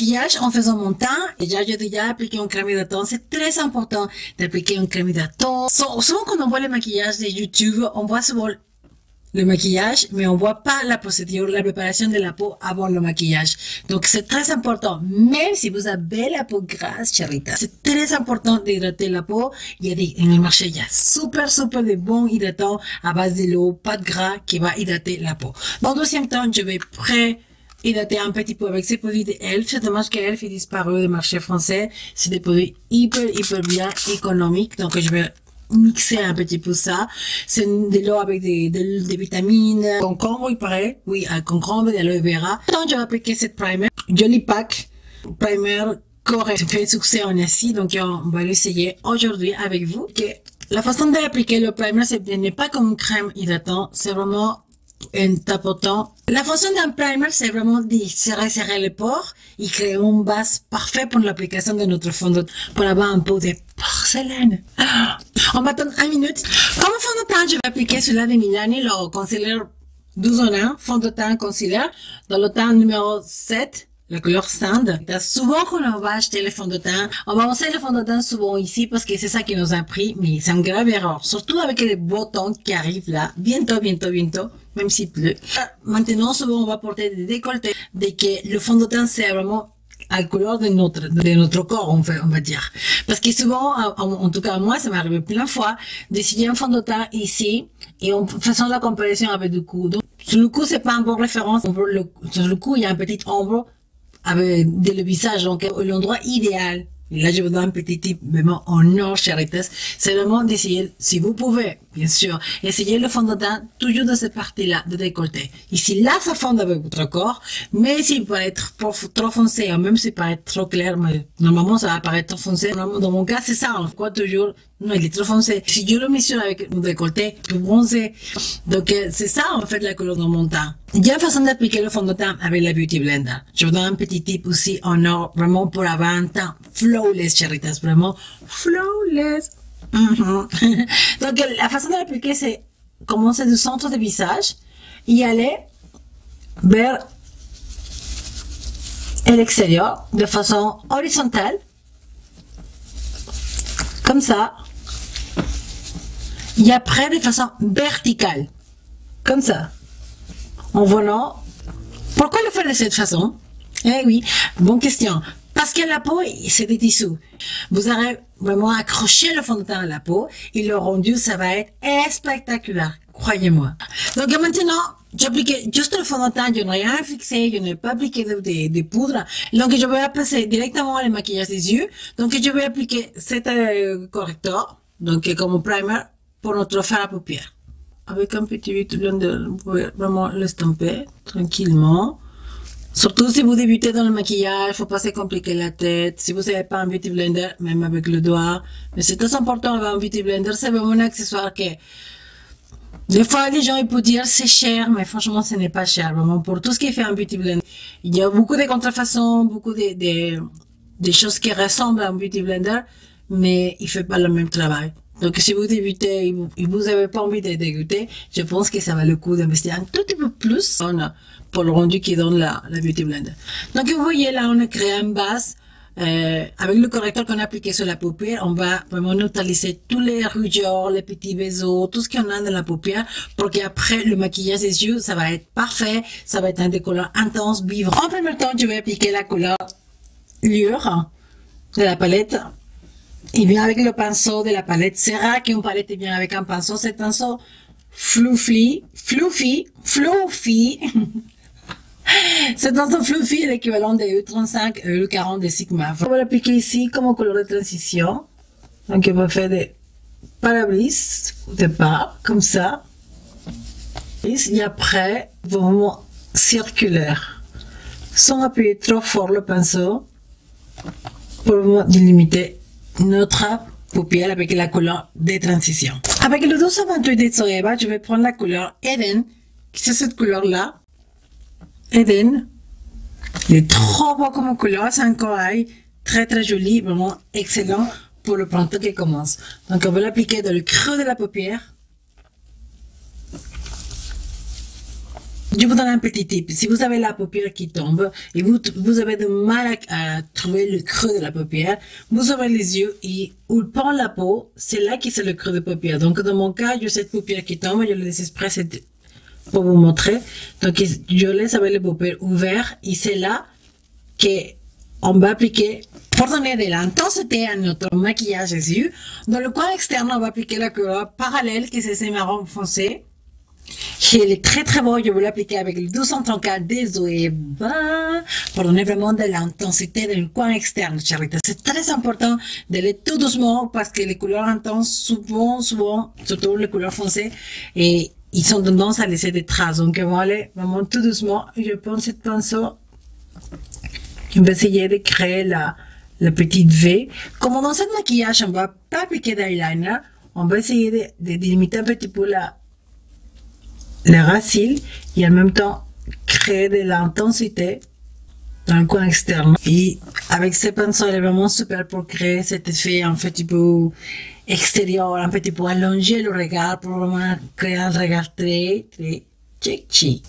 maquillage en faisant mon teint. Et j'ai déjà appliqué une crème hydratant. C'est très important d'appliquer une crème hydratant. Souvent quand on voit les maquillages de YouTube, on voit souvent le maquillage, mais on voit pas la procédure, la préparation de la peau avant le maquillage. Donc, c'est très important. Même si vous avez la peau grasse, chérita, c'est très important d'hydrater la peau. Il y a dans le marché, il y a super de bons hydratants à base de l'eau, pas de gras, qui va hydrater la peau. Dans le deuxième temps, je vais hydrater un petit peu avec ces produits de Elf. C'est dommage que Elf est disparu du marché français. C'est des produits hyper bien économiques. Donc, je vais mixer un petit peu ça. C'est de l'eau avec des vitamines, concombre, il paraît. Oui, un concombre, de l'aloe vera. Donc, je vais appliquer cette primer. Jolly Pack Primer correct. Fait succès en Asie. Donc, on va l'essayer aujourd'hui avec vous. La façon d'appliquer le primer, ce n'est pas comme une crème hydratante. C'est vraiment en tapotant. La fonction d'un primer, c'est vraiment de serrer les pores et créer une base parfaite pour l'application de notre fond de teint, pour avoir un peau de porcelaine. On va attendre 1 minute. Comme fond de teint, je vais appliquer celui-là de Milani, le concealer 12 en 1, fond de teint concealer, dans le teint numéro 7. La couleur Sand. Souvent, quand on va acheter le fond de teint, on va lancer le fond de teint souvent ici parce que c'est ça qui nous a pris, mais c'est une grave erreur. Surtout avec les beaux tons qui arrivent là. Bientôt, même s'il pleut. Maintenant, souvent, on va porter des décolletés. Dès que le fond de teint, c'est vraiment à la couleur de notre corps, on va dire. Parce que souvent, en tout cas, moi, ça m'est arrivé plein de fois, d'essayer un fond de teint ici, et en faisant la comparaison avec le cou. Donc, sur le cou, c'est pas une bonne référence. Sur le cou, il y a un petit ombre avec le visage, donc l'endroit idéal. Et là, je vous donne un petit tip vraiment en or, chéritas. C'est vraiment d'essayer, si vous pouvez, bien sûr, essayer le fond de teint toujours de cette partie-là, de décolleté. Ici, là, ça fond avec votre corps, mais s'il peut être trop foncé, ou même s'il peut être trop clair, mais normalement, ça va paraître trop foncé. Dans mon cas, c'est ça, on voit toujours, non, il est trop foncé. Si je le mesure avec le décolleté, plus bronzé. Donc, c'est ça, en fait, la couleur de mon teint. Il y a une façon d'appliquer le fond de teint avec la Beauty Blender. Je vous donne un petit tip aussi en or, vraiment pour avoir un teint flawless, chéritas, vraiment flawless. Donc, la façon de l'appliquer, c'est commencer du centre du visage et aller vers l'extérieur de façon horizontale, comme ça, et après de façon verticale, comme ça. En volant. Pourquoi le faire de cette façon? Eh oui, bonne question. Parce que la peau, c'est des tissus. Vous aurez vraiment accroché le fond de teint à la peau et le rendu, ça va être spectaculaire. Croyez-moi. Donc maintenant, j'applique juste le fond de teint, je n'ai rien fixé, je n'ai pas appliqué de poudre. Donc je vais passer directement le maquillage des yeux. Donc je vais appliquer cet correcteur, donc comme primer, pour notre fard à paupières. Avec un petit Beauty Blender, vous pouvez vraiment l'estamper tranquillement. Surtout si vous débutez dans le maquillage, il ne faut pas se compliquer la tête. Si vous n'avez pas un Beauty Blender, même avec le doigt. Mais c'est très important d'avoir un Beauty Blender. C'est vraiment un accessoire que, des fois, les gens ils peuvent dire c'est cher, mais franchement, ce n'est pas cher. Vraiment, pour tout ce qui fait un Beauty Blender. Il y a beaucoup de contrefaçons, beaucoup de choses qui ressemblent à un Beauty Blender, mais il ne fait pas le même travail. Donc, si vous débutez et vous n'avez pas envie de débuter, je pense que ça va le coup d'investir un tout petit peu plus pour le rendu qui donne la Beauty Blender. Donc, vous voyez là, on a créé une base. Avec le correcteur qu'on a appliqué sur la paupière, on va vraiment neutraliser tous les rougeurs, les petits bézeaux, tout ce qu'on a dans la paupière, pour qu'après le maquillage des yeux, ça va être parfait, ça va être un décollant intense, vivant. En premier temps, je vais appliquer la couleur Lure de la palette. Il vient avec le pinceau de la palette. C'est rare qu'une palette vienne avec un pinceau. C'est un pinceau fluffy. C'est un pinceau fluffy, l'équivalent de E35, E40 de Sigma. On va l'appliquer ici comme couleur de transition. Donc, on va faire des parabrise au départ, comme ça. Et après, vraiment circulaire. Sans appuyer trop fort le pinceau, pour vraiment délimiter notre paupière avec la couleur de transition. Avec le 228 de Zoeva, je vais prendre la couleur Eden, qui c'est cette couleur-là. Eden. Il est trop beau comme couleur, c'est un corail très joli, vraiment excellent pour le printemps qui commence. Donc on va l'appliquer dans le creux de la paupière. Je vous donne un petit tip. Si vous avez la paupière qui tombe et vous avez du mal à trouver le creux de la paupière, vous ouvrez les yeux et où prend la peau, c'est là qui c'est le creux de paupière. Donc, dans mon cas, j'ai cette paupière qui tombe, je le laisse exprès pour vous montrer. Donc, je laisse avec les paupières ouvertes et c'est là qu'on va appliquer pour donner de l'intensité à notre maquillage des yeux. Dans le coin externe, on va appliquer la couleur parallèle qui c'est ce marron foncé. Il est très très beau, je vais l'appliquer avec le 234 des Zoeva pour donner vraiment de l'intensité dans le coin externe, charita. C'est très important d'aller tout doucement parce que les couleurs intenses, souvent, surtout les couleurs foncées, et ils ont tendance à laisser des traces. Donc on va aller vraiment tout doucement. Je prends cette pinceau. On va essayer de créer la petite V. Comme dans ce maquillage, on ne va pas appliquer d'eyeliner. On va essayer de délimiter un petit peu les racines et en même temps créer de l'intensité dans le coin externe. Et avec ce pinceau, il est vraiment super pour créer cet effet un petit peu extérieur, un petit peu allonger le regard pour vraiment créer un regard très, très tchétchi.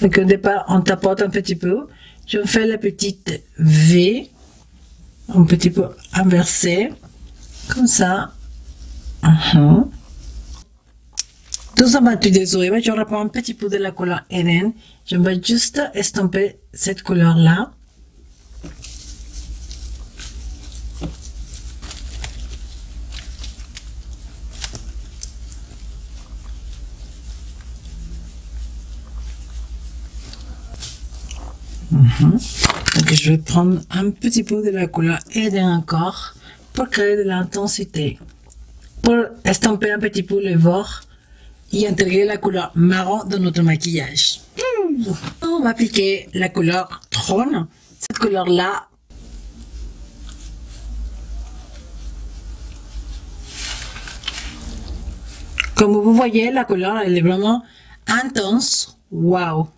Donc au départ, on tapote un petit peu. Je fais la petite V, un petit peu inversée, comme ça. Tout ça va tout désolé, je reprends un petit peu de la couleur Eden. Je vais juste estomper cette couleur-là. Donc je vais prendre un petit peu de la couleur Eden encore pour créer de l'intensité. Pour estomper un petit peu le bord et intégrer la couleur marron dans notre maquillage. On va appliquer la couleur Trône. Cette couleur-là, comme vous voyez, la couleur, elle est vraiment intense. Waouh!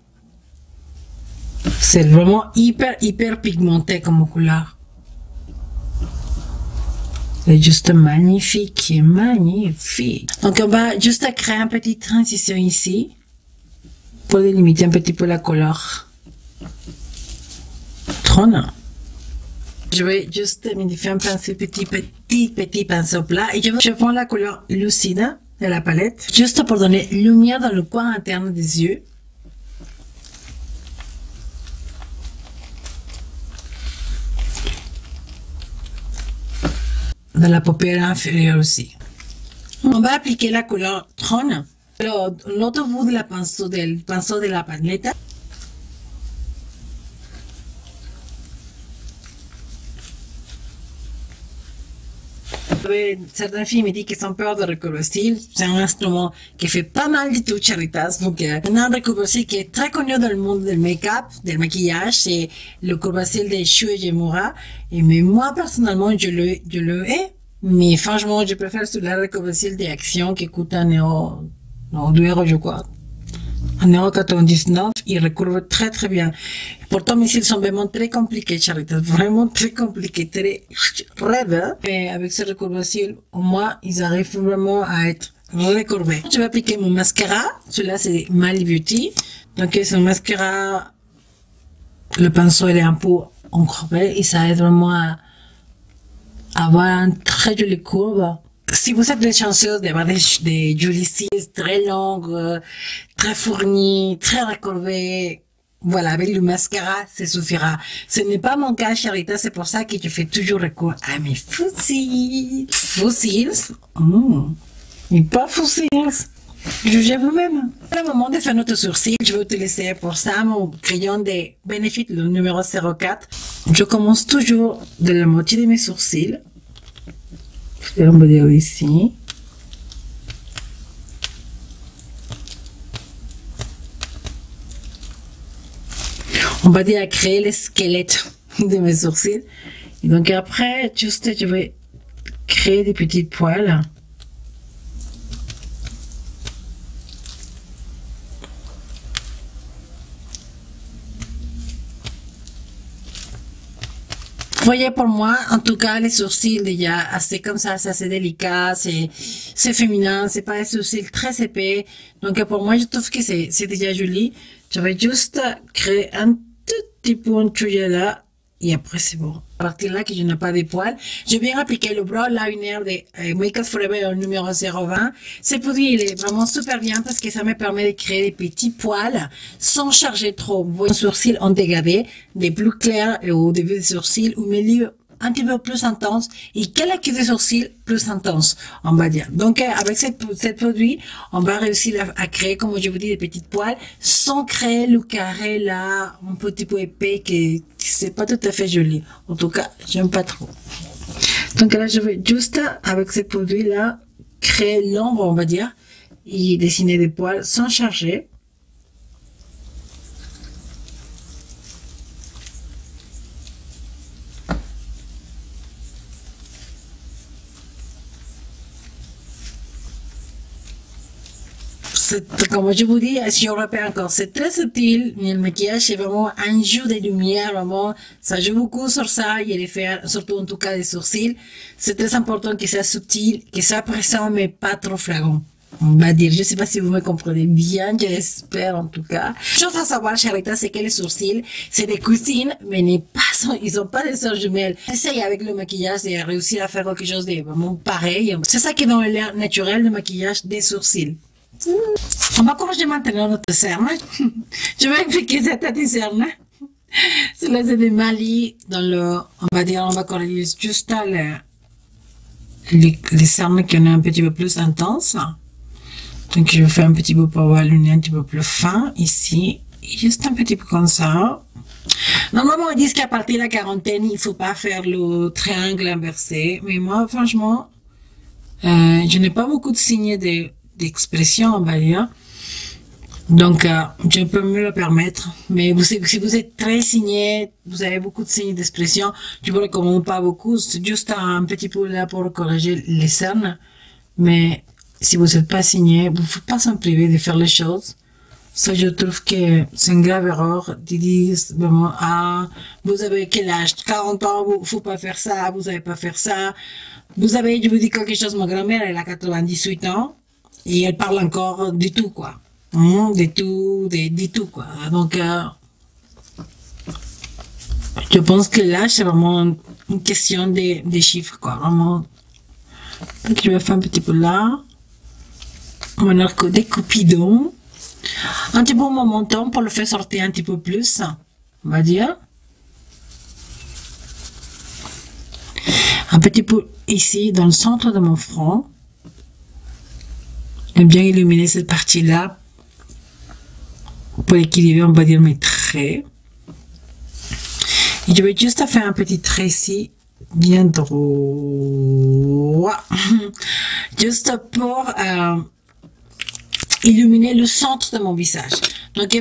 C'est vraiment hyper pigmenté comme couleur. C'est juste magnifique, magnifique. Donc on va juste créer une petite transition ici pour délimiter un petit peu la couleur Trône. Je vais juste modifier un petit pinceau plat et je prends la couleur lucide de la palette juste pour donner lumière dans le coin interne des yeux. Dans la paupière inférieure aussi. On va appliquer la couleur Trône. L'autre bout de la pinceau de la palette. Certaines filles me disent qu'elles ont peur de recouvre-cils. C'est un instrument qui fait pas mal du tout, charitas. Donc, un recouvre-cils qui est très connu dans le monde du make-up, du maquillage, c'est le recouvre-cils de Shu Uemura. Mais moi, personnellement, je le hais. Mais franchement, je préfère celui-là, le recouvre-cils d'Action qui coûte 1 euro, non, 2 euros, je crois. 1,99 €, il recouvre très bien. Pourtant, mes cils sont vraiment très compliqués, Charitas, vraiment très compliqués, très raides. Mais avec ce recouvre-cils, au moins, ils arrivent vraiment à être recourbés. Je vais appliquer mon mascara. Celui-là, c'est Mali Beauty. Donc, c'est un mascara. Le pinceau, il est un peu encourbé et ça aide vraiment à avoir une très jolie courbe. Si vous êtes des chanceuses d'avoir des jolies cils très longues, très fournies, très recourbées, voilà, avec le mascara, ça suffira. Ce n'est pas mon cas, Charita, c'est pour ça que je fais toujours recours à mes fossiles. Fossiles? Et pas fossiles. Jugez vous-même. C'est le moment de faire notre sourcil. Je vais utiliser pour ça mon crayon de Benefit, le numéro 04. Je commence toujours de la moitié de mes sourcils. On va dire ici. On va dire à créer le squelette de mes sourcils. Et donc après, juste, je vais créer des petites poils. voyez, pour moi, en tout cas, les sourcils déjà assez comme ça, c'est assez délicat, c'est féminin, c'est pas des sourcils très épais. Donc pour moi, je trouve que c'est déjà joli. Je vais juste créer un tout petit peu un tuyau là. Et après, c'est bon. À partir là, que je n'ai pas de poils, je viens appliquer le brow liner de Make Up Forever numéro 020. Ce produit, il est vraiment super bien parce que ça me permet de créer des petits poils sans charger trop. Vous voyez, sourcils ont dégradé, des plus clairs au début des sourcils ou milieu un petit peu plus intense et quelle queue de sourcils plus intense, on va dire. Donc, avec cette produit, on va réussir à créer, comme je vous dis, des petites poils sans créer le carré là, un petit peu épais que c'est pas tout à fait joli. En tout cas, j'aime pas trop. Donc là, je vais juste, avec ce produit là, créer l'ombre, on va dire, et dessiner des poils sans charger. Comme je vous dis, si on répète encore, c'est très subtil, mais le maquillage, c'est vraiment un jeu de lumière, vraiment, ça joue beaucoup sur ça, et les faire, surtout en tout cas des sourcils. C'est très important que ça soit subtil, que ça présent, mais pas trop flagrant. On va dire, je sais pas si vous me comprenez bien, j'espère en tout cas. Chose à savoir, Charita, c'est que les sourcils, c'est des cousines, mais ils ont pas des sœurs jumelles. Essaye avec le maquillage de réussir à faire quelque chose de vraiment pareil. C'est ça qui est dans l'air naturel, le maquillage des sourcils. On va corriger maintenant notre cerne. Je vais expliquer cette cerne. Cela c'est des Mali dans le, on va dire, on va corriger juste les cernes qui sont un petit peu plus intenses. Donc je vais faire un petit peu pour avoir le nez un petit peu plus fin ici, juste un petit peu comme ça. Normalement ils disent qu'à partir de la quarantaine il faut pas faire le triangle inversé, mais moi franchement je n'ai pas beaucoup de signes d'expression, on va dire. Donc, je peux me le permettre. Mais si vous êtes très signé, vous avez beaucoup de signes d'expression, je vous recommande pas beaucoup. C'est juste un petit peu là pour corriger les cernes. Mais si vous n'êtes pas signé, vous ne faut pas s'en priver de faire les choses. Ça, je trouve que c'est une grave erreur. Ils disent vraiment, ah, vous avez quel âge? 40 ans, vous faut pas faire ça, vous savez pas faire ça. Vous avez, je vous dis quelque chose, ma grand-mère, elle a 98 ans. Et elle parle encore du tout, quoi. Du tout, quoi. Donc, je pense que là, c'est vraiment une question des chiffres, quoi. Vraiment. Donc, je vais faire un petit peu là. Mon arc des cupidons. Un petit peu mon menton pour le faire sortir un petit peu plus, on va dire. Un petit peu ici, dans le centre de mon front. J'aime bien illuminer cette partie-là pour équilibrer, on va dire, mes traits. Et je vais juste faire un petit trait ici, bien droit, juste pour illuminer le centre de mon visage. Donc,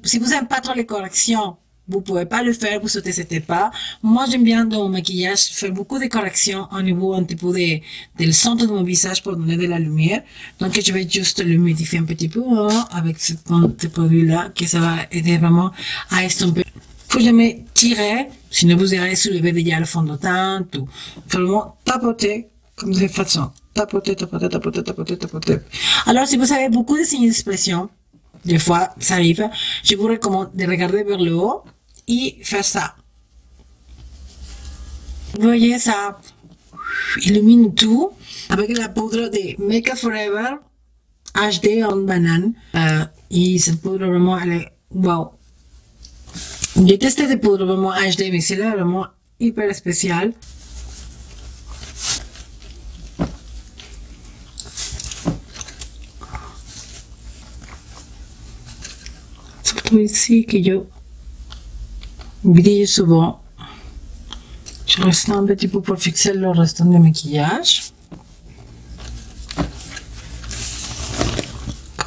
si vous n'aimez pas trop les corrections, vous pouvez pas le faire, vous sautez cette pas. Moi, j'aime bien dans mon maquillage faire beaucoup de corrections au niveau un petit peu du centre de mon visage pour donner de la lumière. Donc, je vais juste le modifier un petit peu avec ce produit-là, que ça va aider vraiment à estomper. Faut jamais tirer, sinon vous allez soulever déjà le fond de teint, tout. Faut vraiment tapoter comme de cette façon. Tapoter, tapoter, tapoter, tapoter, tapoter. Alors, si vous avez beaucoup de signes d'expression, des fois, ça arrive, je vous recommande de regarder vers le haut et faire ça. Vous voyez, ça illumine tout avec la poudre de Make Up Forever HD en banane. Et cette poudre vraiment, elle est wow. J'ai testé des poudres vraiment HD, mais celle-là vraiment hyper spéciale. Surtout ici que je brille souvent. Je reste un petit peu pour fixer le restant du maquillage.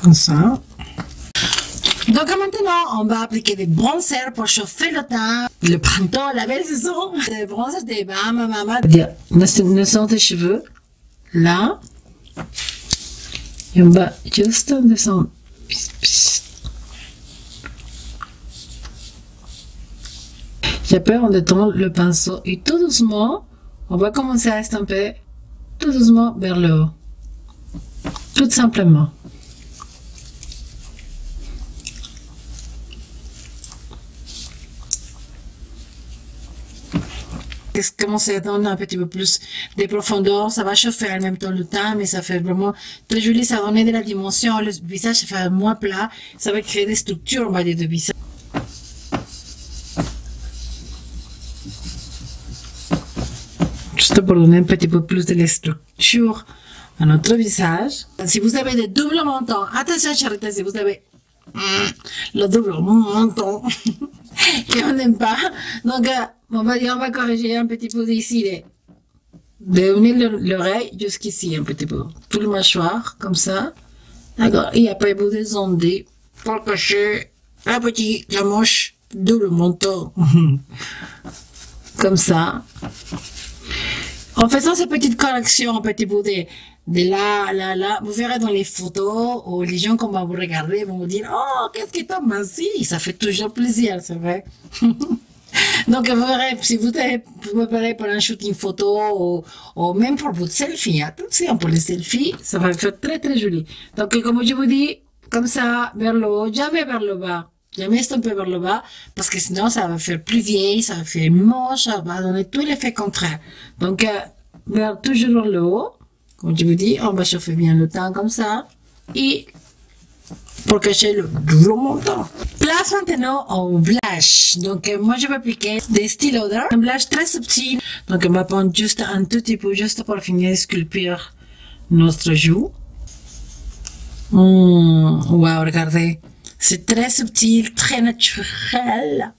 Comme ça. Donc maintenant, on va appliquer des bronzers pour chauffer le teint. Le printemps, la belle saison. Des bronzers des Bahama. Le centre des cheveux. Là. Et on va juste descendre. Et après, on détend le pinceau et tout doucement, on va commencer à estomper tout doucement vers le haut. Tout simplement. Commence à donner un petit peu plus de profondeur, ça va chauffer en même temps le teint, mais ça fait vraiment très joli, ça donne de la dimension, le visage se fait moins plat, ça va créer des structures, on va dire, de visage. Juste pour donner un petit peu plus de structure à notre visage. Si vous avez des doubles mentons, attention charité, si vous avez le double menton qu'on n'aime pas, donc on va corriger un petit peu d'ici, de unir l'oreille jusqu'ici un petit peu, tout le mâchoire comme ça, d'accord, et après vous descendez pour cacher un petit la manche double menton comme ça. En faisant ces petites corrections un petit peu de là, vous verrez dans les photos, ou les gens qui vont vous regarder vont vous dire, oh, qu'est-ce que t'as minci, ça fait toujours plaisir, c'est vrai. Donc, vous verrez, si vous préparez pour un shooting photo, ou même pour votre selfie, attention, pour les selfies, ça va faire très, très joli. Donc, comme je vous dis, comme ça, vers le haut, jamais vers le bas. Jamais estomper vers le bas, parce que sinon, ça va faire plus vieille, ça va faire moche, ça va donner tout l'effet contraire. Donc, toujours vers le haut. Comme je vous dis, on va chauffer bien le teint comme ça. Et pour cacher le double menton. Place maintenant au blush. Donc, moi, je vais appliquer des stylos d'art. Un blush très subtil. Donc, on va prendre juste un tout petit peu, juste pour finir de sculpter notre joue. Wow, regardez. C'est très subtil, très naturel.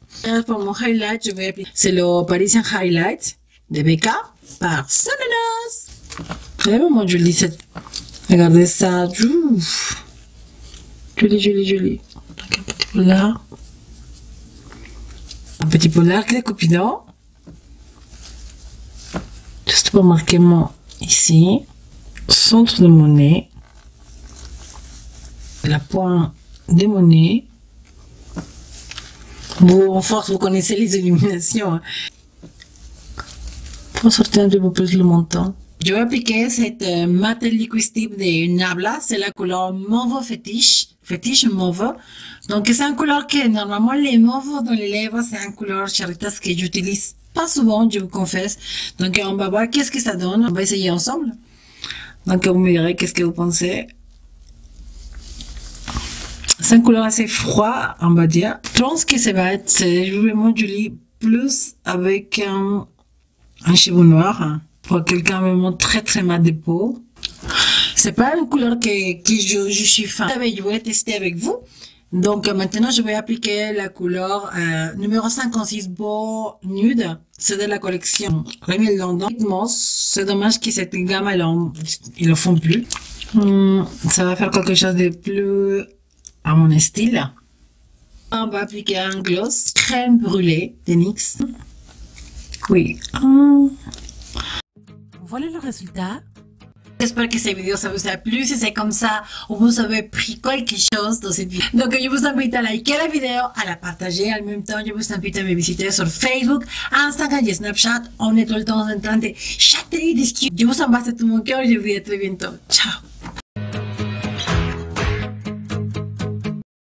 Pour mon highlight, je vais appliquer. C'est le Parisian Highlight de BK par Solenos. Vraiment joli cette. Regardez ça. Joli, joli, joli. Donc un petit peu là. Un petit peu là, les copinons. Juste pour marquer mon ici. Centre de mon nez. La pointe de mon nez. Vous, en force, vous connaissez les illuminations. Hein. Pour sortir un petit peu plus le menton. Je vais appliquer cette matte liquid stick de Nabla, c'est la couleur mauve fétiche mauve. Donc c'est une couleur que normalement les mauves dans les lèvres, c'est une couleur charitas que j'utilise pas souvent, je vous confesse. Donc on va voir qu'est-ce que ça donne, on va essayer ensemble. Donc vous me direz qu'est-ce que vous pensez. C'est une couleur assez froide, on va dire. Je pense que ça va être vraiment joli, plus avec un cheveu noir. Hein. Pour quelqu'un vraiment très très mat de peau. C'est pas une couleur que je suis fan. Je vais tester avec vous. Donc maintenant je vais appliquer la couleur numéro 56 Beau Nude. C'est de la collection Rémy London. C'est dommage que cette gamme ils le font plus. Ça va faire quelque chose de plus à mon style. On va appliquer un gloss crème brûlée de NYX. Oui. Voilà le résultat. J'espère que cette vidéo ça vous a plu. Si c'est comme ça, ou vous avez pris quelque chose dans cette vidéo. Donc je vous invite à liker la vidéo, à la partager. En même temps, je vous invite à me visiter sur Facebook, Instagram et Snapchat. On est tout le temps en train de chatter et discuter. Je vous embrasse de tout mon cœur et je vous dis à très bientôt. Ciao.